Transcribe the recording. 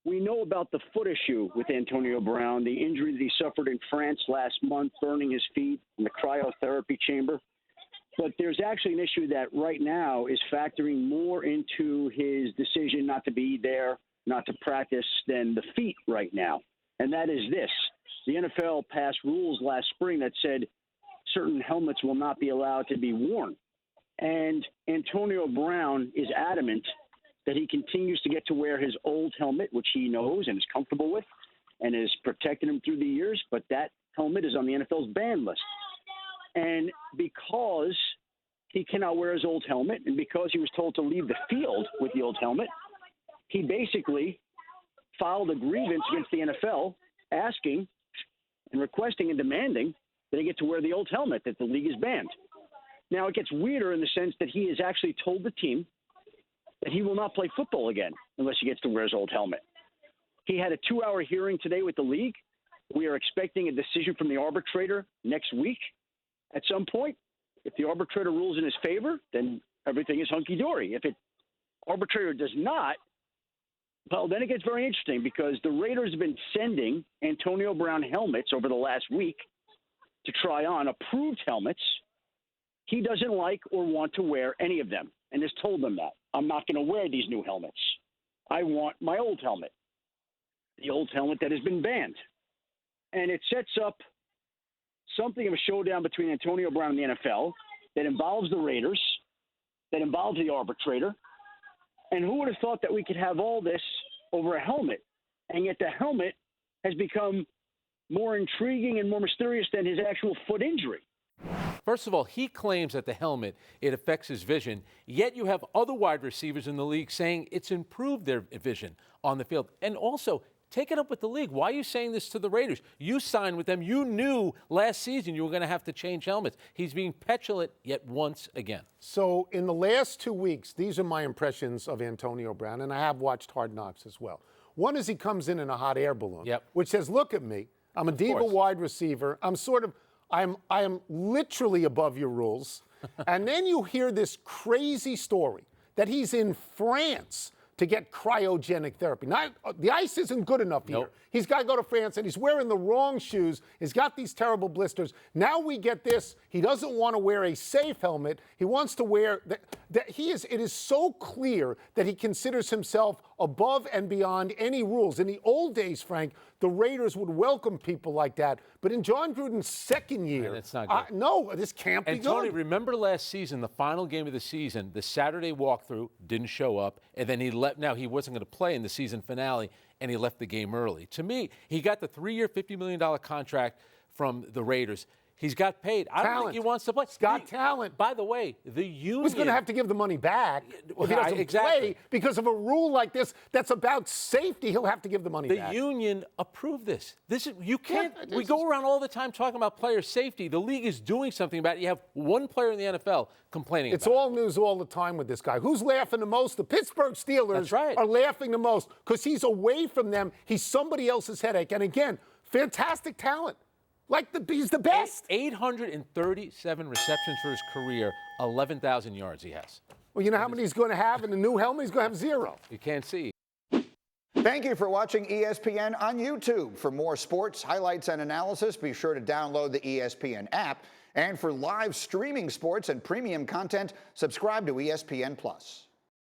we know about the foot issue with Antonio Brown, the injury that he suffered in France last month, burning his feet in the cryotherapy chamber. But there's actually an issue that right now is factoring more into his decision not to be there, not to practice, than the feet right now. And that is this. The NFL passed rules last spring that said certain helmets will not be allowed to be worn. And Antonio Brown is adamant that he continues to get to wear his old helmet, which he knows and is comfortable with and has protected him through the years. But that helmet is on the NFL's ban list. And because he cannot wear his old helmet and because he was told to leave the field with the old helmet, he basically filed a grievance against the NFL asking and requesting and demanding that he get to wear the old helmet that the league is banned. Now, it gets weirder in the sense that he has actually told the team that he will not play football again unless he gets to wear his old helmet. He had a 2-hour hearing today with the league. We are expecting a decision from the arbitrator next week at some point. If the arbitrator rules in his favor, then everything is hunky-dory. If the arbitrator does not, well, then it gets very interesting because the Raiders have been sending Antonio Brown helmets over the last week to try on, approved helmets. He doesn't like or want to wear any of them and has told them that. I'm not going to wear these new helmets. I want my old helmet, the old helmet that has been banned. And it sets up something of a showdown between Antonio Brown and the NFL that involves the Raiders, that involves the arbitrator. And who would have thought that we could have all this over a helmet? And yet the helmet has become more intriguing and more mysterious than his actual foot injury. First of all, he claims that the helmet, it affects his vision, yet you have other wide receivers in the league saying it's improved their vision on the field. And also, take it up with the league. Why are you saying this to the Raiders? You signed with them. You knew last season you were going to have to change helmets. He's being petulant yet once again. So in the last 2 weeks, these are my impressions of Antonio Brown, and I have watched Hard Knocks as well. One is he comes in a hot air balloon, which says, look at me. I'm a diva wide receiver. I am literally above your rules. And then you hear this crazy story that he's in France to get cryogenic therapy. Now, the ice isn't good enough here. Nope. He's got to go to France, and he's wearing the wrong shoes. He's got these terrible blisters. Now we get this. He doesn't want to wear a safe helmet. He wants to wear it is so clear that he considers himself above and beyond any rules. In the old days, Frank, the Raiders would welcome people like that. But in John Gruden's second year, that's not good. No, this can't be good. And Tony, remember last season, the final game of the season, the Saturday walkthrough didn't show up, and then he left. Now, he wasn't going to play in the season finale, and he left the game early. To me, he got the 3-year, $50 million contract from the Raiders. He's got paid. I don't think he wants to play. He's got talent. By the way, the union... He's going to have to give the money back if he doesn't play because of a rule like this that's about safety. He'll have to give the money back. The union approved this. You can't... we go around all the time talking about player safety. The league is doing something about it. You have one player in the NFL complaining about it. It's all news all the time with this guy. Who's laughing the most? The Pittsburgh Steelers are laughing the most because he's away from them. He's somebody else's headache. And again, fantastic talent. He's the best. 837 receptions for his career, 11,000 yards he has. Well, you know how many he's going to have in the new helmet? He's going to have 0. You can't see. Thank you for watching ESPN on YouTube. For more sports, highlights, and analysis, be sure to download the ESPN app. And for live streaming sports and premium content, subscribe to ESPN+.